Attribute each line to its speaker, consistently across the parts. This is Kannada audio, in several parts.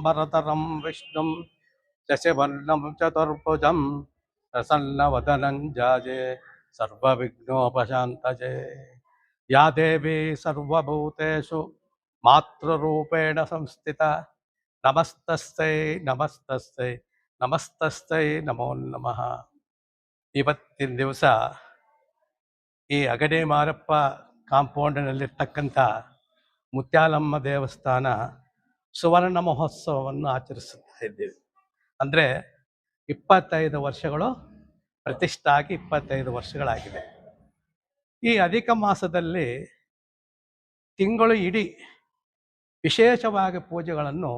Speaker 1: भरतरं विष्णुं शशिवर्णं चतुर्भुजं प्रसन्नवदनं ध्याये सर्वविघ्नोपशान्तये। या देवी सर्वभूतेषु मातृरूपेण संस्थिता नमस्तस्यै नमस्तस्यै नमस्तस्यै नमो नमः. ಇವತ್ತಿನ ದಿವಸ ಈ ಅಗಡಿ ಮಾರಪ್ಪ ಕಾಂಪೌಂಡಿನಲ್ಲಿರ್ತಕ್ಕಂಥ ಮುತ್ಯಾಲಮ್ಮ ದೇವಸ್ಥಾನ ಸುವರ್ಣ ಮಹೋತ್ಸವವನ್ನು ಆಚರಿಸುತ್ತಾ ಇದ್ದೀವಿ. ಅಂದರೆ 25 ವರ್ಷಗಳು ಪ್ರತಿಷ್ಠಾಗಿ 25 ವರ್ಷಗಳಾಗಿದೆ. ಈ ಅಧಿಕ ಮಾಸದಲ್ಲಿ ತಿಂಗಳು ಇಡೀ ವಿಶೇಷವಾಗಿ ಪೂಜೆಗಳನ್ನು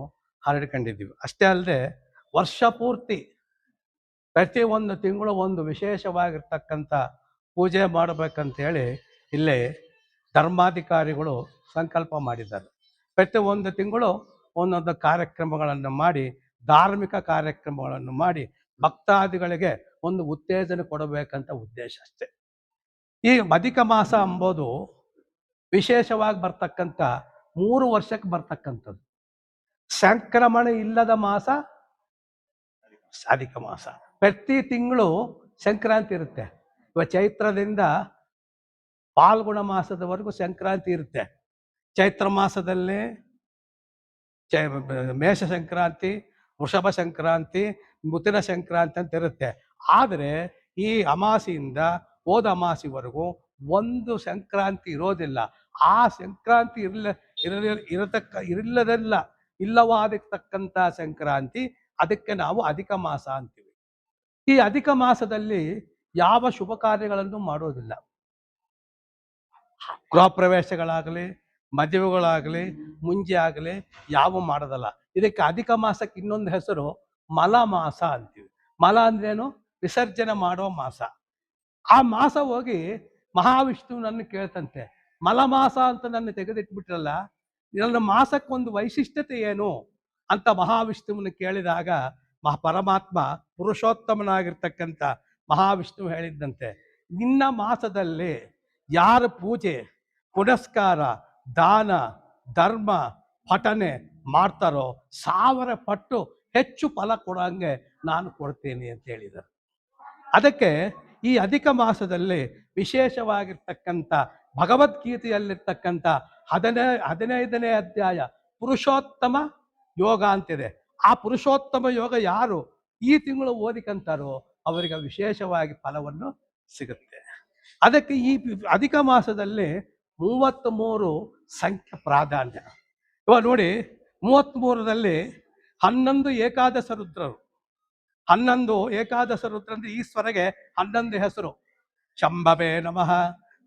Speaker 1: ಹರಡಿಕೊಂಡಿದ್ದೀವಿ. ಅಷ್ಟೇ ಅಲ್ಲದೆ ವರ್ಷ ಪೂರ್ತಿ ಪ್ರತಿಯೊಂದು ತಿಂಗಳು ಒಂದು ವಿಶೇಷವಾಗಿರ್ತಕ್ಕಂಥ ಪೂಜೆ ಮಾಡಬೇಕಂತೇಳಿ ಇಲ್ಲಿ ಧರ್ಮಾಧಿಕಾರಿಗಳು ಸಂಕಲ್ಪ ಮಾಡಿದ್ದಾರೆ. ಪ್ರತಿಯೊಂದು ತಿಂಗಳು ಒಂದೊಂದು ಕಾರ್ಯಕ್ರಮಗಳನ್ನು ಮಾಡಿ, ಧಾರ್ಮಿಕ ಕಾರ್ಯಕ್ರಮಗಳನ್ನು ಮಾಡಿ ಭಕ್ತಾದಿಗಳಿಗೆ ಒಂದು ಉತ್ತೇಜನ ಕೊಡಬೇಕಂತ ಉದ್ದೇಶ ಅಷ್ಟೆ. ಈ ಅಧಿಕ ಮಾಸ ಎಂಬುದು ವಿಶೇಷವಾಗಿ ಬರ್ತಕ್ಕಂಥ 3 ವರ್ಷಕ್ಕೆ ಬರ್ತಕ್ಕಂಥದ್ದು. ಸಂಕ್ರಮಣ ಇಲ್ಲದ ಮಾಸ ಅಧಿಕ ಮಾಸ. ಪ್ರತಿ ತಿಂಗಳು ಸಂಕ್ರಾಂತಿ ಇರುತ್ತೆ. ಇವಾಗ ಚೈತ್ರದಿಂದ ಫಾಲ್ಗುಣ ಮಾಸದವರೆಗೂ ಸಂಕ್ರಾಂತಿ ಇರುತ್ತೆ. ಚೈತ್ರ ಮಾಸದಲ್ಲಿ ಮೇಷ ಸಂಕ್ರಾಂತಿ, ವೃಷಭ ಸಂಕ್ರಾಂತಿ, ಮಿಥುನ ಸಂಕ್ರಾಂತಿ ಅಂತ ಇರುತ್ತೆ. ಆದರೆ ಈ ಅಮಾಸೆಯಿಂದ ಹೋದ ಅಮಾಸೆವರೆಗೂ ಒಂದು ಸಂಕ್ರಾಂತಿ ಇರೋದಿಲ್ಲ. ಆ ಸಂಕ್ರಾಂತಿ ಇಲ್ಲವಾದಿರ್ತಕ್ಕಂಥ ಸಂಕ್ರಾಂತಿ, ಅದಕ್ಕೆ ನಾವು ಅಧಿಕ ಮಾಸ ಅಂತೀವಿ. ಈ ಅಧಿಕ ಮಾಸದಲ್ಲಿ ಯಾವ ಶುಭ ಕಾರ್ಯಗಳನ್ನು ಮಾಡೋದಿಲ್ಲ. ಗೃಹ ಪ್ರವೇಶಗಳಾಗಲಿ, ಮದುವೆಗಳಾಗಲಿ, ಮುಂಜಿ ಆಗಲಿ ಯಾವ ಮಾಡೋದಲ್ಲ. ಇದಕ್ಕೆ ಅಧಿಕ ಮಾಸಕ್ಕೆ ಇನ್ನೊಂದು ಹೆಸರು ಮಲ ಮಾಸ ಅಂತೀವಿ. ಮಲ ಅಂದ್ರೇನು? ವಿಸರ್ಜನೆ ಮಾಡೋ ಮಾಸ. ಆ ಮಾಸ ಹೋಗಿ ಮಹಾವಿಷ್ಣುವನನ್ನು ಕೇಳ್ತಂತೆ, ಮಲ ಮಾಸ ಅಂತ ನನ್ನ ತೆಗೆದಿಟ್ಬಿಟ್ರಲ್ಲ, ನನ್ನ ಮಾಸಕ್ಕೊಂದು ವೈಶಿಷ್ಟ್ಯತೆ ಏನು ಅಂತ ಮಹಾವಿಷ್ಣುವನ್ನು ಕೇಳಿದಾಗ ಪರಮಾತ್ಮ ಪುರುಷೋತ್ತಮನಾಗಿರ್ತಕ್ಕಂಥ ಮಹಾವಿಷ್ಣು ಹೇಳಿದ್ದಂತೆ, ನಿನ್ನ ಮಾಸದಲ್ಲಿ ಯಾರ ಪೂಜೆ, ಪುನಸ್ಕಾರ, ದಾನ, ಧರ್ಮ, ಪಠನೆ ಮಾಡ್ತಾರೋ 1000 ಪಟ್ಟು ಹೆಚ್ಚು ಫಲ ಕೊಡಂಗೆ ನಾನು ಕೊಡ್ತೇನೆ ಅಂತ ಹೇಳಿದರು. ಅದಕ್ಕೆ ಈ ಅಧಿಕ ಮಾಸದಲ್ಲಿ ವಿಶೇಷವಾಗಿರ್ತಕ್ಕಂಥ ಭಗವದ್ಗೀತೆಯಲ್ಲಿರ್ತಕ್ಕಂಥ 15ನೇ ಅಧ್ಯಾಯ ಪುರುಷೋತ್ತಮ ಯೋಗ ಅಂತಿದೆ. ಆ ಪುರುಷೋತ್ತಮ ಯೋಗ ಯಾರು ಈ ತಿಂಗಳು ಓದಿಕಂತಾರೋ ಅವರಿಗೆ ವಿಶೇಷವಾಗಿ ಫಲವನ್ನು ಸಿಗುತ್ತೆ. ಅದಕ್ಕೆ ಈ ಅಧಿಕ ಮಾಸದಲ್ಲಿ 33 ಸಂಖ್ಯೆ ಪ್ರಾಧಾನ್ಯ. ಇವಾಗ ನೋಡಿ, 33ರಲ್ಲಿ 11 ಏಕಾದಶ ರುದ್ರರು. 11 ಏಕಾದಶ ರುದ್ರ ಅಂದ್ರೆ ಈಶ್ವರಗೆ 11 ಹೆಸರು. ಶಂಭವೇ ನಮಃ,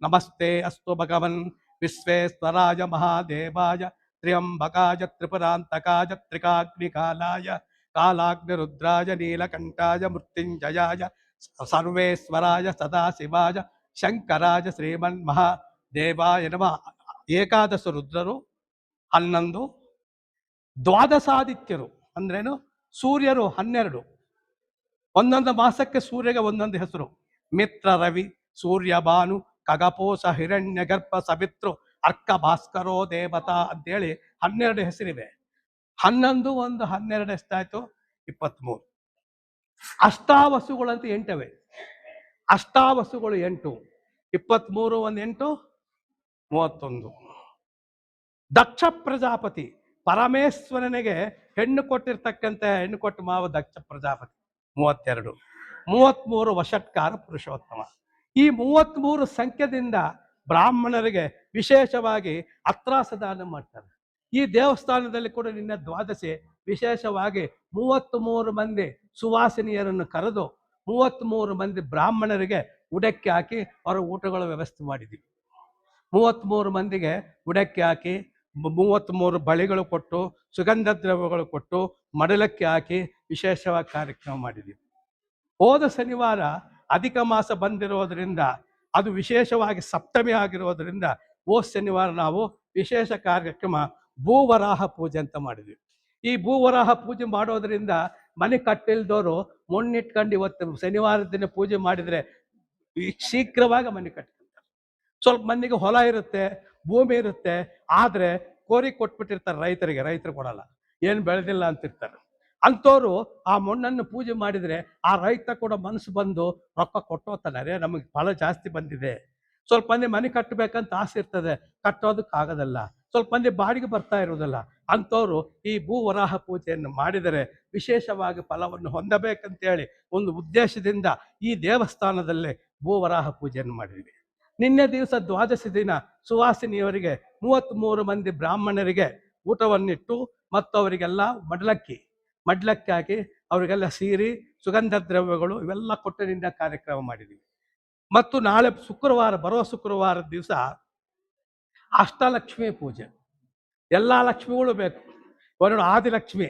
Speaker 1: ನಮಸ್ತೆ ಅಸ್ತು ಭಗವನ್ ವಿಶ್ವೇಶ್ವರಾಯ ಮಹಾದೇವಾಯ ತ್ರ್ಯಂಬಕಾಯ ತ್ರಿಪುರಾಂತಕಾಯ ತ್ರಿಕಾಗ್ನಿಕಾಲಾಯ ಕಾಲಾಗ್ನಿರುದ್ರಾಯ ನೀಲಕಂಠಾಯ ಮೃತ್ಯುಂಜಯಾಯ ಸರ್ವೇಶ್ವರಾಯ ಸದಾಶಿವಾಯ ಶಂಕರಾಯ ಶ್ರೀಮನ್ ಮಹಾದೇವಾಯ ನಮಃ. ಏಕಾದಶ ರುದ್ರರು, 11 ದ್ವಾದಶಾದಿತ್ಯರು ಅಂದ್ರೇನು? ಸೂರ್ಯರು 12. ಒಂದೊಂದು ಮಾಸಕ್ಕೆ ಸೂರ್ಯಗೆ ಒಂದೊಂದು ಹೆಸರು. ಮಿತ್ರ ರವಿ, ಸೂರ್ಯ ಭಾನು, ಖಗಪೋಷ, ಹಿರಣ್ಯ ಗರ್ಭ, ಸವಿತೃ, ಅರ್ಕ, ಭಾಸ್ಕರೋ ದೇವತಾ ಅಂತೇಳಿ 12 ಹೆಸರಿವೆ. 11 1 12 ಎಷ್ಟಾಯ್ತು? 23. ಅಷ್ಟಾವಸುಗಳಂತ 8 ಅಷ್ಟಾವಸುಗಳು 8, 23 1 8 31. ದಕ್ಷ ಪ್ರಜಾಪತಿ ಪರಮೇಶ್ವರನಿಗೆ ಹೆಣ್ಣು ಕೊಟ್ಟಿರ್ತಕ್ಕಂಥ ಹೆಣ್ಣು ಕೊಟ್ಟ ಮಾವ ದಕ್ಷ ಪ್ರಜಾಪತಿ 32. 33 ವಷಟ್ಕಾರ ಪುರುಷೋತ್ತಮ. ಈ 33 ಸಂಖ್ಯೆದಿಂದ ಬ್ರಾಹ್ಮಣರಿಗೆ ವಿಶೇಷವಾಗಿ ಅತ್ರಾಸದಾನ ಮಾಡ್ತಾರೆ. ಈ ದೇವಸ್ಥಾನದಲ್ಲಿ ಕೂಡ ನಿನ್ನೆ ದ್ವಾದಶಿ ವಿಶೇಷವಾಗಿ 33 ಮಂದಿ ಸುವಾಸಿನಿಯರನ್ನು ಕರೆದು 33 ಮಂದಿ ಬ್ರಾಹ್ಮಣರಿಗೆ ಉಡಕ್ಕೆ ಹಾಕಿ ಅವರ ಊಟಗಳ ವ್ಯವಸ್ಥೆ ಮಾಡಿದ್ದೀವಿ. 33 ಮಂದಿಗೆ ಉಡಕ್ಕೆ ಹಾಕಿ 33 ಬಳಿಗಳು ಕೊಟ್ಟು ಸುಗಂಧ ದ್ರವ್ಯಗಳು ಕೊಟ್ಟು ಮಡಲಕ್ಕೆ ಹಾಕಿ ವಿಶೇಷವಾಗಿ ಕಾರ್ಯಕ್ರಮ ಮಾಡಿದ್ದೀವಿ. ಹೋದ ಶನಿವಾರ ಅಧಿಕ ಮಾಸ ಬಂದಿರೋದ್ರಿಂದ ಅದು ವಿಶೇಷವಾಗಿ ಸಪ್ತಮಿ ಆಗಿರೋದ್ರಿಂದ ಹೋದ ಶನಿವಾರ ನಾವು ವಿಶೇಷ ಕಾರ್ಯಕ್ರಮ ಭೂವರಾಹ ಪೂಜೆ ಅಂತ ಮಾಡಿದ್ವಿ. ಈ ಭೂವರಾಹ ಪೂಜೆ ಮಾಡೋದ್ರಿಂದ ಮನೆ ಕಟ್ಟಿಲ್ದವರು ಮಣ್ಣಿಟ್ಕೊಂಡು ಇವತ್ತು ಶನಿವಾರದ ದಿನ ಪೂಜೆ ಮಾಡಿದರೆ ಶೀಘ್ರವಾಗಿ ಮನೆ ಕಟ್ಕೊಳ್ತಾರೆ. ಸ್ವಲ್ಪ ಮಂದಿಗೆ ಹೊಲ ಇರುತ್ತೆ, ಭೂಮಿ ಇರುತ್ತೆ, ಆದರೆ ಕೋರಿ ಕೊಟ್ಬಿಟ್ಟಿರ್ತಾರೆ ರೈತರು ಕೊಡಲ್ಲ, ಏನು ಬೆಳೆದಿಲ್ಲ ಅಂತಿರ್ತಾರೆ. ಅಂಥವ್ರು ಆ ಮಣ್ಣನ್ನು ಪೂಜೆ ಮಾಡಿದರೆ ಆ ರೈತ ಕೂಡ ಮನಸ್ಸು ಬಂದು ರೊಕ್ಕ ಕೊಟ್ಟೋತಾನೆ, ನಮಗೆ ಫಲ ಜಾಸ್ತಿ ಬಂದಿದೆ. ಸ್ವಲ್ಪ ಮಂದಿ ಮನೆ ಕಟ್ಟಬೇಕಂತ ಆಸೆ ಇರ್ತದೆ, ಕಟ್ಟೋದಕ್ಕಾಗೋದಲ್ಲ. ಸ್ವಲ್ಪ ಮಂದಿ ಬಾಡಿಗೆ ಬರ್ತಾ ಇರೋದಲ್ಲ. ಅಂಥವ್ರು ಈ ಭೂವರಾಹ ಪೂಜೆಯನ್ನು ಮಾಡಿದರೆ ವಿಶೇಷವಾಗಿ ಫಲವನ್ನು ಹೊಂದಬೇಕಂತೇಳಿ ಒಂದು ಉದ್ದೇಶದಿಂದ ಈ ದೇವಸ್ಥಾನದಲ್ಲೇ ಭೂವರಾಹ ಪೂಜೆಯನ್ನು ಮಾಡಿದ್ವಿ. ನಿನ್ನೆ ದಿವಸ ದ್ವಾದಶಿ ದಿನ ಸುವಾಸಿನಿಯವರಿಗೆ 33 ಮಂದಿ ಬ್ರಾಹ್ಮಣರಿಗೆ ಊಟವನ್ನಿಟ್ಟು ಮತ್ತು ಅವರಿಗೆಲ್ಲ ಮಡ್ಲಕ್ಕಿ ಹಾಕಿ ಅವರಿಗೆಲ್ಲ ಸೀರೆ ಸುಗಂಧ ದ್ರವ್ಯಗಳು ಇವೆಲ್ಲ ಕೊಟ್ಟು ನಿನ್ನೆ ಕಾರ್ಯಕ್ರಮ ಮಾಡಿದ್ದೀವಿ. ಮತ್ತು ನಾಳೆ ಶುಕ್ರವಾರ, ಬರೋ ಶುಕ್ರವಾರದ ದಿವಸ ಅಷ್ಟಲಕ್ಷ್ಮಿ ಪೂಜೆ. ಎಲ್ಲ ಲಕ್ಷ್ಮಿಗಳು ಬೇಕು. ಒಂದು ಆದಿಲಕ್ಷ್ಮಿ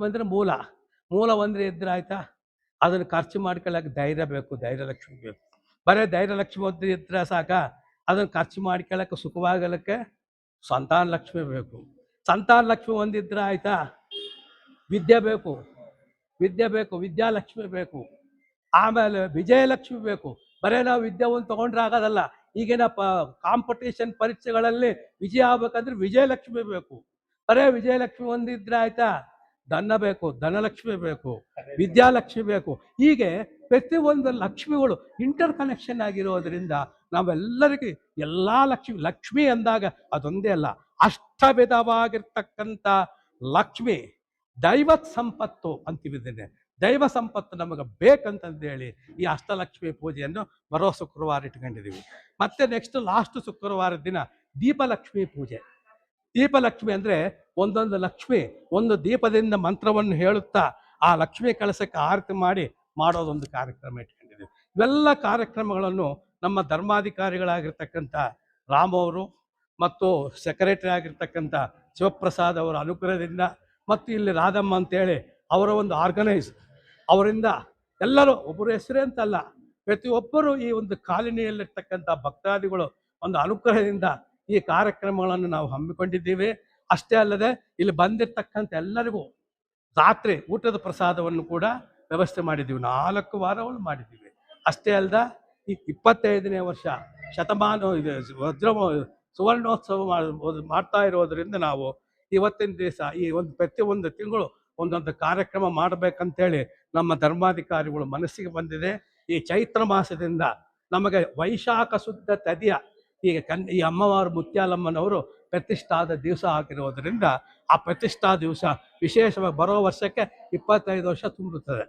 Speaker 1: ಅಂದರೆ ಮೂಲ ಒಂದ್ರೆ ಇದ್ರೆ ಆಯ್ತಾ, ಅದನ್ನು ಖರ್ಚು ಮಾಡ್ಕೊಳ್ಳೋಕೆ ಧೈರ್ಯ ಬೇಕು, ಧೈರ್ಯಲಕ್ಷ್ಮಿ ಬೇಕು. ಬರೀ ಧೈರ್ಯಲಕ್ಷ್ಮಿ ಒಂದ್ರೆ ಇದ್ರೆ ಸಾಕ, ಅದನ್ನು ಖರ್ಚು ಮಾಡ್ಕೊಳ್ಳೋಕೆ ಸುಖವಾಗಲಿಕ್ಕೆ ಸಂತಾನ ಲಕ್ಷ್ಮಿ ಬೇಕು. ಸಂತಾನ ಲಕ್ಷ್ಮಿ ಒಂದಿದ್ರೆ ಆಯ್ತಾ, ವಿದ್ಯೆ ಬೇಕು, ವಿದ್ಯಾಲಕ್ಷ್ಮಿ ಬೇಕು. ಆಮೇಲೆ ವಿಜಯಲಕ್ಷ್ಮಿ ಬೇಕು. ಬರೀ ನಾವು ವಿದ್ಯಾವನ್ನು ತೊಗೊಂಡ್ರೆ ಆಗೋದಲ್ಲ. ಈಗಿನ ಕಾಂಪಿಟೇಷನ್ ಪರೀಕ್ಷೆಗಳಲ್ಲಿ ವಿಜಯ ಆಗ್ಬೇಕಂದ್ರೆ ವಿಜಯಲಕ್ಷ್ಮಿ ಬೇಕು. ಬರೇ ವಿಜಯಲಕ್ಷ್ಮಿ ಒಂದಿದ್ರೆ ಆಯ್ತಾ, ಧನಲಕ್ಷ್ಮಿ ಬೇಕು, ವಿದ್ಯಾಲಕ್ಷ್ಮಿ ಬೇಕು. ಹೀಗೆ ಪ್ರತಿಯೊಂದು ಲಕ್ಷ್ಮಿಗಳು ಇಂಟರ್ ಕನೆಕ್ಷನ್ ಆಗಿರೋದ್ರಿಂದ ನಾವೆಲ್ಲರಿಗೂ ಎಲ್ಲ ಲಕ್ಷ್ಮಿ ಅಂದಾಗ ಅದೊಂದೇ ಅಲ್ಲ, ಅಷ್ಟವಿಧವಾಗಿರ್ತಕ್ಕಂಥ ಲಕ್ಷ್ಮಿ ದೈವತ್ ಸಂಪತ್ತು ಅಂತಿದ್ದೇನೆ. ದೈವ ಸಂಪತ್ತು ನಮಗೆ ಬೇಕಂತಂದೇಳಿ ಈ ಅಷ್ಟಲಕ್ಷ್ಮಿ ಪೂಜೆಯನ್ನು ಬರೋ ಶುಕ್ರವಾರ ಇಟ್ಕೊಂಡಿದ್ದೀವಿ. ಮತ್ತೆ ನೆಕ್ಸ್ಟ್ ಲಾಸ್ಟ್ ಶುಕ್ರವಾರದ ದಿನ ದೀಪಲಕ್ಷ್ಮಿ ಪೂಜೆ. ದೀಪಲಕ್ಷ್ಮಿ ಅಂದರೆ ಒಂದೊಂದು ಲಕ್ಷ್ಮಿ ಒಂದು ದೀಪದಿಂದ ಮಂತ್ರವನ್ನು ಹೇಳುತ್ತಾ ಆ ಲಕ್ಷ್ಮಿ ಕಳಸಕ್ಕೆ ಆರತಿ ಮಾಡಿ ಮಾಡೋದೊಂದು ಕಾರ್ಯಕ್ರಮ ಇಟ್ಕೊಂಡಿದ್ದೀವಿ. ಇವೆಲ್ಲ ಕಾರ್ಯಕ್ರಮಗಳನ್ನು ನಮ್ಮ ಧರ್ಮಾಧಿಕಾರಿಗಳಾಗಿರ್ತಕ್ಕಂಥ ರಾಮ್ ಅವರು ಮತ್ತು ಸೆಕ್ರೆಟರಿ ಆಗಿರ್ತಕ್ಕಂಥ ಶಿವಪ್ರಸಾದ್ ಅವರ ಅನುಗ್ರಹದಿಂದ ಮತ್ತು ಇಲ್ಲಿ ರಾಧಮ್ಮ ಅಂತೇಳಿ ಅವರ ಒಂದು ಅವರಿಂದ ಎಲ್ಲರೂ, ಒಬ್ಬರು ಹೆಸರೇ ಅಂತಲ್ಲ, ಪ್ರತಿಯೊಬ್ಬರು ಈ ಒಂದು ಕಾಲನಿಯಲ್ಲಿರ್ತಕ್ಕಂಥ ಭಕ್ತಾದಿಗಳು ಒಂದು ಅನುಗ್ರಹದಿಂದ ಈ ಕಾರ್ಯಕ್ರಮಗಳನ್ನು ನಾವು ಹಮ್ಮಿಕೊಂಡಿದ್ದೀವಿ. ಅಷ್ಟೇ ಅಲ್ಲದೆ ಇಲ್ಲಿ ಬಂದಿರ್ತಕ್ಕಂಥ ಎಲ್ಲರಿಗೂ ರಾತ್ರಿ ಊಟದ ಪ್ರಸಾದವನ್ನು ಕೂಡ ವ್ಯವಸ್ಥೆ ಮಾಡಿದ್ದೀವಿ. 4 ವಾರಗಳು ಮಾಡಿದ್ದೀವಿ. ಅಷ್ಟೇ ಅಲ್ಲದೆ ಈ 25ನೇ ವರ್ಷ ಶತಮಾನ ಇದು ಸುವರ್ಣೋತ್ಸವ ಮಾಡ್ತಾ ಇರೋದರಿಂದ ನಾವು ಇವತ್ತಿನ ದಿವಸ ಈ ಪ್ರತಿಯೊಂದು ತಿಂಗಳು ಒಂದೊಂದು ಕಾರ್ಯಕ್ರಮ ಮಾಡಬೇಕಂತೇಳಿ ನಮ್ಮ ಧರ್ಮಾಧಿಕಾರಿಗಳು ಮನಸ್ಸಿಗೆ ಬಂದಿದೆ. ಈ ಚೈತ್ರ ಮಾಸದಿಂದ ನಮಗೆ ವೈಶಾಖ ಶುದ್ಧ ತದಿಯ ಈ ಅಮ್ಮವಾರು ಮುತ್ಯಾಲಮ್ಮನವರು ಪ್ರತಿಷ್ಠಾದ ದಿವಸ ಆಗಿರೋದರಿಂದ ಆ ಪ್ರತಿಷ್ಠಾ ದಿವಸ ವಿಶೇಷವಾಗಿ ಬರೋ ವರ್ಷಕ್ಕೆ 25 ವರ್ಷ ತುಂಬುತ್ತದೆ.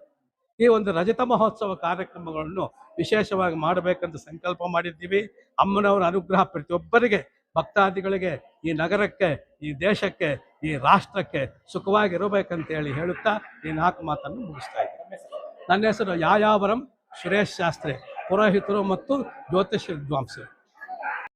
Speaker 1: ಈ ಒಂದು ರಜತ ಮಹೋತ್ಸವ ಕಾರ್ಯಕ್ರಮಗಳನ್ನು ವಿಶೇಷವಾಗಿ ಮಾಡಬೇಕಂತ ಸಂಕಲ್ಪ ಮಾಡಿದ್ದೀವಿ. ಅಮ್ಮನವರ ಅನುಗ್ರಹ ಪ್ರತಿಯೊಬ್ಬರಿಗೆ, ಭಕ್ತಾದಿಗಳಿಗೆ, ಈ ನಗರಕ್ಕೆ, ಈ ದೇಶಕ್ಕೆ, ಈ ರಾಷ್ಟ್ರಕ್ಕೆ ಸುಖವಾಗಿರಬೇಕಂತೇಳಿ ಹೇಳುತ್ತಾ ಈ 4 ಮಾತನ್ನು ಮುಗಿಸ್ತಾ ಇದ್ದೀನಿ. ನನ್ನ ಹೆಸರು ಯಾಯಾವರಂ ಸುರೇಶ್ ಶಾಸ್ತ್ರಿ, ಪುರೋಹಿತರು ಮತ್ತು ಜ್ಯೋತಿಷ ವಿದ್ವಾಂಸರು.